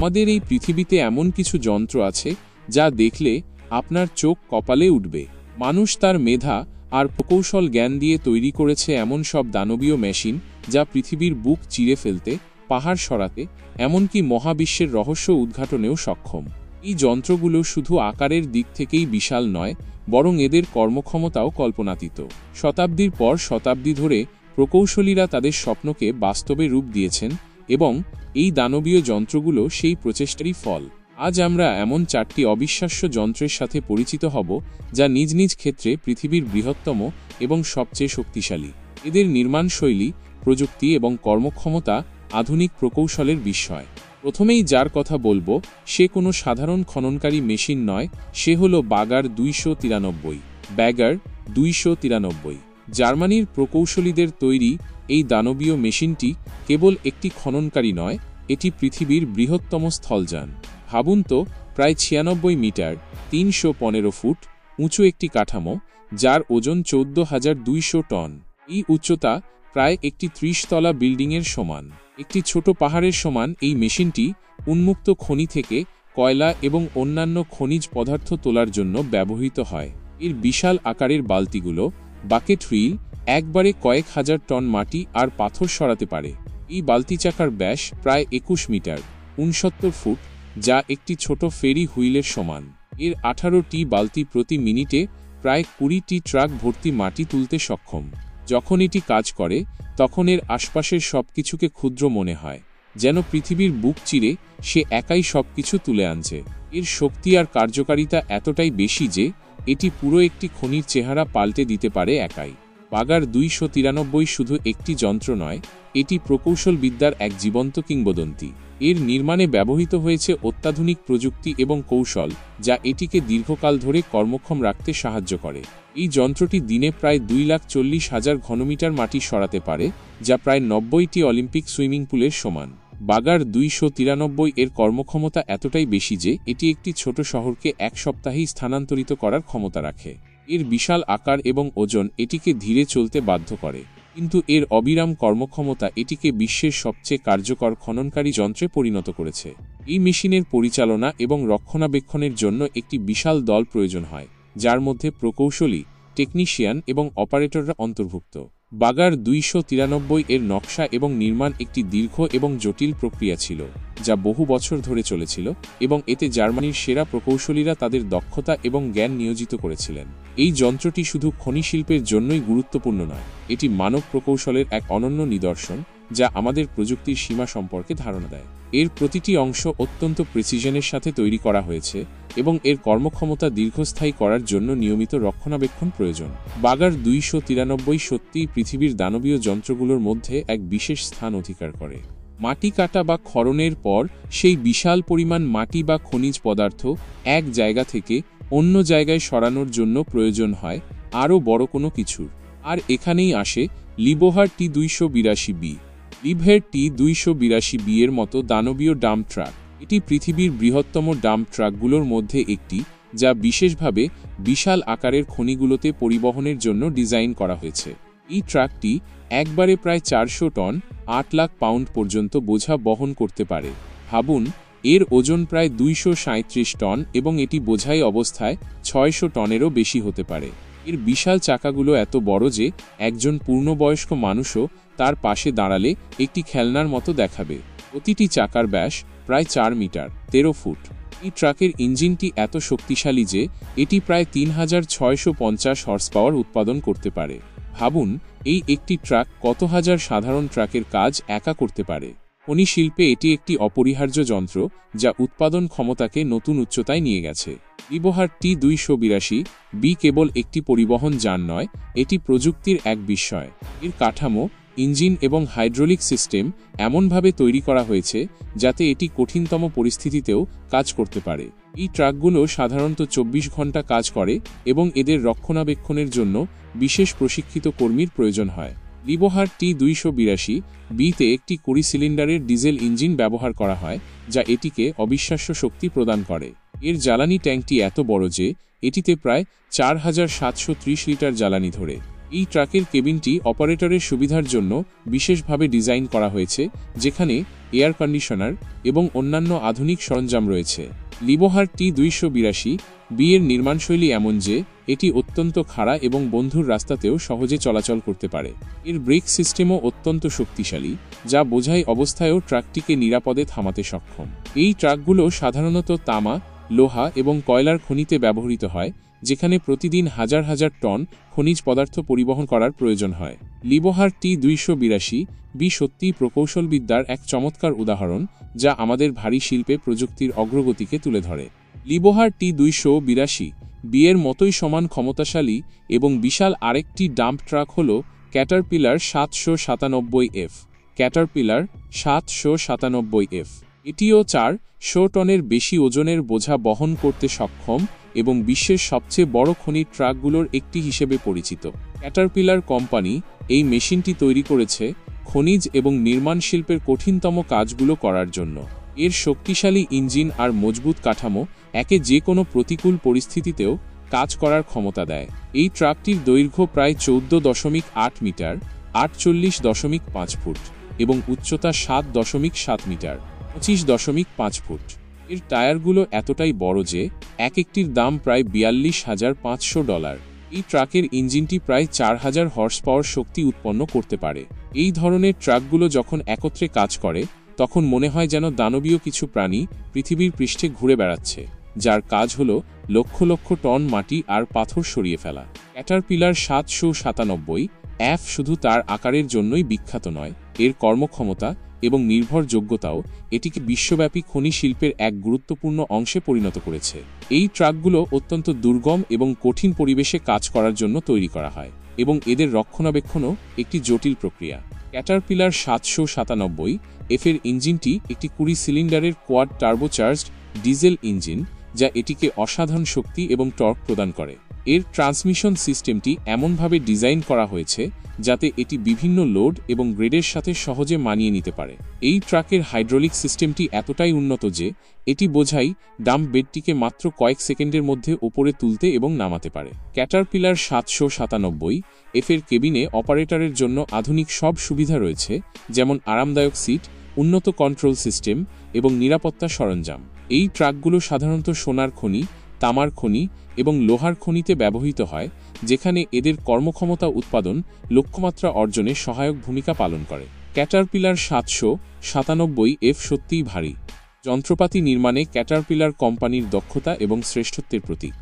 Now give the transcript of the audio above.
আমাদের এই পৃথিবীতে এমন কিছু যন্ত্র আছে যা দেখলে আপনার চোখ কপালে উঠবে। মানুষ তার মেধা আর প্রকৌশল জ্ঞান দিয়ে তৈরি করেছে এমন সব দানবীয় মেশিন যা পৃথিবীর বুক চিরে ফেলতে, পাহাড় সরাতে, এমনকি মহাবিশ্বের রহস্য উদ্ঘাটনেও সক্ষম। এই যন্ত্রগুলো শুধু আকারের দিক থেকেই বিশাল নয়, বরং এদের কর্মক্ষমতাও কল্পনাতীত। শতাব্দীর পর শতাব্দী ধরে প্রকৌশলীরা তাদের স্বপ্নকে বাস্তবে রূপ দিয়েছেন এবং এই দানবীয় যন্ত্রগুলো সেই প্রচেষ্টারই ফল। আজ আমরা এমন 4টি অবিশ্বাস্য যন্ত্রের সাথে পরিচিত হব যা নিজ নিজ ক্ষেত্রে পৃথিবীর বৃহত্তম এবং সবচেয়ে শক্তিশালী। এদের নির্মাণশৈলী, প্রযুক্তি এবং কর্মক্ষমতা আধুনিক প্রকৌশলের বিস্ময়। প্রথমেই যার কথা বলবো সে কোনো সাধারণ খননকারী মেশিন নয়, সে হলো বাগার 293। ব্যাগার 293 জার্মানির প্রকৌশলীদের তৈরি এই দানবীয় মেশিনটি কেবল একটি খননকারী নয়, এটি পৃথিবীর বৃহত্তম স্থলযান। ভাবুন তো, প্রায় 96 মিটার 315 ফুট উঁচু একটি কাঠামো, যার ওজন 14,200 টন। এই উচ্চতা প্রায় একটি 30 তলা বিল্ডিংয়ের সমান। একটি ছোট পাহাড়ের সমান এই মেশিনটি উন্মুক্ত খনি থেকে কয়লা এবং অন্যান্য খনিজ পদার্থ তোলার জন্য ব্যবহৃত হয়। এর বিশাল আকারের বালতিগুলো, বাকেট হুইল, একবারে কয়েক হাজার টন মাটি আর পাথর সরাতে পারে। এই বালতি চাকার ব্যাস প্রায় 21 মিটার 69 ফুট, যা একটি ছোট ফেরি হুইলের সমান। এর 18টি বালতি প্রতি মিনিটে প্রায় 20টি ট্রাক ভর্তি মাটি তুলতে সক্ষম। যখন এটি কাজ করে তখন এর আশপাশের সবকিছুকে ক্ষুদ্র মনে হয়, যেন পৃথিবীর বুক চিরে সে একাই সবকিছু তুলে আনছে। এর শক্তি আর কার্যকারিতা এতটাই বেশি যে এটি পুরো একটি খনির চেহারা পাল্টে দিতে পারে একাই। বাগার 293 শুধু একটি যন্ত্র নয়, এটি প্রকৌশলবিদ্যার এক জীবন্ত কিংবদন্তি। এর নির্মাণে ব্যবহৃত হয়েছে অত্যাধুনিক প্রযুক্তি এবং কৌশল, যা এটিকে দীর্ঘকাল ধরে কর্মক্ষম রাখতে সাহায্য করে। এই যন্ত্রটি দিনে প্রায় 2,40,000 ঘনমিটার মাটি সরাতে পারে, যা প্রায় 90টি অলিম্পিক সুইমিং পুলের সমান। বাগার 293 এর কর্মক্ষমতা এতটাই বেশি যে এটি একটি ছোট শহরকে এক সপ্তাহেই স্থানান্তরিত করার ক্ষমতা রাখে। এর বিশাল আকার এবং ওজন এটিকে ধীরে চলতে বাধ্য করে, কিন্তু এর অবিরাম কর্মক্ষমতা এটিকে বিশ্বের সবচেয়ে কার্যকর খননকারী যন্ত্রে পরিণত করেছে। এই মেশিনের পরিচালনা এবং রক্ষণাবেক্ষণের জন্য একটি বিশাল দল প্রয়োজন হয়, যার মধ্যে প্রকৌশলী, টেকনিশিয়ান এবং অপারেটররা অন্তর্ভুক্ত। বাগার 293 এর নকশা এবং নির্মাণ একটি দীর্ঘ এবং জটিল প্রক্রিয়া ছিল, যা বহু বছর ধরে চলেছিল এবং এতে জার্মানির সেরা প্রকৌশলীরা তাদের দক্ষতা এবং জ্ঞান নিয়োজিত করেছিলেন। এই যন্ত্রটি শুধু খনি শিল্পের জন্যই গুরুত্বপূর্ণ নয়, এটি মানব প্রকৌশলের এক অনন্য নিদর্শন যা আমাদের প্রযুক্তির সীমা সম্পর্কে ধারণা দেয়। এর প্রতিটি অংশ অত্যন্ত প্রিসিশনের সাথে তৈরি করা হয়েছে এবং এর কর্মক্ষমতা দীর্ঘস্থায়ী করার জন্য নিয়মিত রক্ষণাবেক্ষণ প্রয়োজন। বাগার 293 সত্যিই পৃথিবীর দানবীয় যন্ত্রগুলোর মধ্যে এক বিশেষ স্থান অধিকার করে। মাটি কাটা বা খননের পর সেই বিশাল পরিমাণ মাটি বা খনিজ পদার্থ এক জায়গা থেকে অন্য জায়গায় সরানোর জন্য প্রয়োজন হয় আরও বড় কোনো কিছুর। আর এখানেই আসে লিবোহার T282B। লিবহের T282B এর মতো দানবীয় ডাম্প ট্রাক। এটি পৃথিবীর বৃহত্তম ডাম্প ট্রাকগুলোর মধ্যে একটি, যা বিশেষভাবে বিশাল আকারের খনিগুলোতে পরিবহনের জন্য ডিজাইন করা হয়েছে। এই ট্রাকটি একবারে প্রায় 400 টন 8 লাখ পাউন্ড পর্যন্ত বোঝা বহন করতে পারে। ভাবুন, এর ওজন প্রায় 237 টন এবং এটি বোঝাই অবস্থায় 600 টনেরও বেশি হতে পারে। এর বিশাল চাকাগুলো এত বড় যে একজন পূর্ণবয়স্ক মানুষও তার পাশে দাঁড়ালে একটি খেলনার মতো দেখাবে। প্রতিটি চাকার ব্যাস প্রায় 4 মিটার 13 ফুট। এই ট্রাকের ইঞ্জিনটি এত শক্তিশালী যে এটি প্রায় 3650 হর্স পাওয়ার উৎপাদন করতে পারে। ভাবুন, এই একটি ট্রাক কত হাজার সাধারণ ট্রাকের কাজ একা করতে পারে। খনি শিল্পে এটি একটি অপরিহার্য যন্ত্র যা উৎপাদন ক্ষমতাকে নতুন উচ্চতায় নিয়ে গেছে। লিবোহার T282B কেবল একটি পরিবহন যান নয়, এটি প্রযুক্তির এক বিস্ময়। এর কাঠামো, ইঞ্জিন এবং হাইড্রোলিক সিস্টেম এমনভাবে তৈরি করা হয়েছে যাতে এটি কঠিনতম পরিস্থিতিতেও কাজ করতে পারে। এই ট্রাকগুলো সাধারণত 24 ঘন্টা কাজ করে এবং এদের রক্ষণাবেক্ষণের জন্য বিশেষ প্রশিক্ষিত কর্মীর প্রয়োজন হয়। লিবোহার T282B-তে একটি 20 সিলিন্ডারের ডিজেল ইঞ্জিন ব্যবহার করা হয়, যা এটিকে অবিশ্বাস্য শক্তি প্রদান করে। এর জ্বালানি ট্যাঙ্কটি এত বড় যে এটিতে প্রায় 4730 লিটার জ্বালানি ধরে। এই ট্রাকের কেবিনটি অপারেটরের সুবিধার জন্য বিশেষভাবে ডিজাইন করা হয়েছে, যেখানে এয়ার কন্ডিশনার এবং অন্যান্য আধুনিক সরঞ্জাম রয়েছে। লিবোহার T282 এর নির্মাণশৈলী এমন যে এটি অত্যন্ত খাড়া এবং বন্ধুর রাস্তাতেও সহজে চলাচল করতে পারে। এর ব্রেক সিস্টেমও অত্যন্ত শক্তিশালী, যা বোঝাই অবস্থায়ও ট্রাকটিকে নিরাপদে থামাতে সক্ষম। এই ট্রাকগুলো সাধারণত তামা, লোহা এবং কয়লার খনিতে ব্যবহৃত হয়, যেখানে প্রতিদিন হাজার হাজার টন খনিজ পদার্থ পরিবহন করার প্রয়োজন হয়। লিবোহার T282 সত্যিই প্রকৌশলবিদ্যার এক চমৎকার উদাহরণ, যা আমাদের ভারী শিল্পে প্রযুক্তির অগ্রগতিকে তুলে ধরে। লিবোহার T282 এর মতোই সমান ক্ষমতাশালী এবং বিশাল আরেকটি ডাম্প ট্রাক হল ক্যাটারপিলার 797F। ক্যাটারপিলার 797F এটিও 400 টনের বেশি ওজনের বোঝা বহন করতে সক্ষম এবং বিশ্বের সবচেয়ে বড় খনির ট্রাকগুলোর একটি হিসেবে পরিচিত। ক্যাটারপিলার কোম্পানি এই মেশিনটি তৈরি করেছে খনিজ এবং নির্মাণ শিল্পের কঠিনতম কাজগুলো করার জন্য। এর শক্তিশালী ইঞ্জিন আর মজবুত কাঠামো একে যে কোনো প্রতিকূল পরিস্থিতিতেও কাজ করার ক্ষমতা দেয়। এই ট্রাকটির দৈর্ঘ্য প্রায় 14.8 মিটার, 48.5 ফুট এবং উচ্চতা 7.7 মিটার, 25.5 ফুট। এর টায়ারগুলো এতটাই বড় যে একটির দাম প্রায় $42,500। এই ট্রাকের ইঞ্জিনটি প্রায় 4000 হর্স পাওয়ার শক্তি উৎপন্ন করতে পারে। এই ধরনের ট্রাকগুলো যখন একত্রে কাজ করে তখন মনে হয় যেন দানবীয় কিছু প্রাণী পৃথিবীর পৃষ্ঠে ঘুরে বেড়াচ্ছে, যার কাজ হল লক্ষ লক্ষ টন মাটি আর পাথর সরিয়ে ফেলা। ক্যাটারপিলার 797F শুধু তার আকারের জন্যই বিখ্যাত নয়, এর কর্মক্ষমতা এবং নির্ভরযোগ্যতাও এটিকে বিশ্বব্যাপী খনি শিল্পের এক গুরুত্বপূর্ণ অংশে পরিণত করেছে। এই ট্রাকগুলো অত্যন্ত দুর্গম এবং কঠিন পরিবেশে কাজ করার জন্য তৈরি করা হয় এবং এদের রক্ষণাবেক্ষণও একটি জটিল প্রক্রিয়া। ক্যাটারপিলার 797F এর ইঞ্জিনটি একটি 20 সিলিন্ডারের কোয়াড টার্বোচার্জড ডিজেল ইঞ্জিন, যা এটিকে অসাধারণ শক্তি এবং টর্ক প্রদান করে। এর ট্রান্সমিশন সিস্টেমটি এমনভাবে ডিজাইন করা হয়েছে যাতে এটি বিভিন্ন লোড এবং গ্রেডের সাথে সহজে মানিয়ে নিতে পারে। এই ট্রাকের হাইড্রোলিক সিস্টেমটি এতটাই উন্নত যে এটি বোঝাই ডাম্প বেডটিকে মাত্র কয়েক সেকেন্ডের মধ্যে ওপরে তুলতে এবং নামাতে পারে। ক্যাটারপিলার 797F এর কেবিনে অপারেটরের জন্য আধুনিক সব সুবিধা রয়েছে, যেমন আরামদায়ক সিট, উন্নত কন্ট্রোল সিস্টেম এবং নিরাপত্তা সরঞ্জাম। এই ট্রাকগুলো সাধারণত সোনার খনি, তামার খনি এবং লোহার খনিতে ব্যবহৃত হয়, যেখানে এদের কর্মক্ষমতা উৎপাদন লক্ষ্যমাত্রা অর্জনে সহায়ক ভূমিকা পালন করে। ক্যাটারপিলার 797F সত্যিই ভারী যন্ত্রপাতি নির্মাণে ক্যাটারপিলার কোম্পানির দক্ষতা এবং শ্রেষ্ঠত্বের প্রতীক।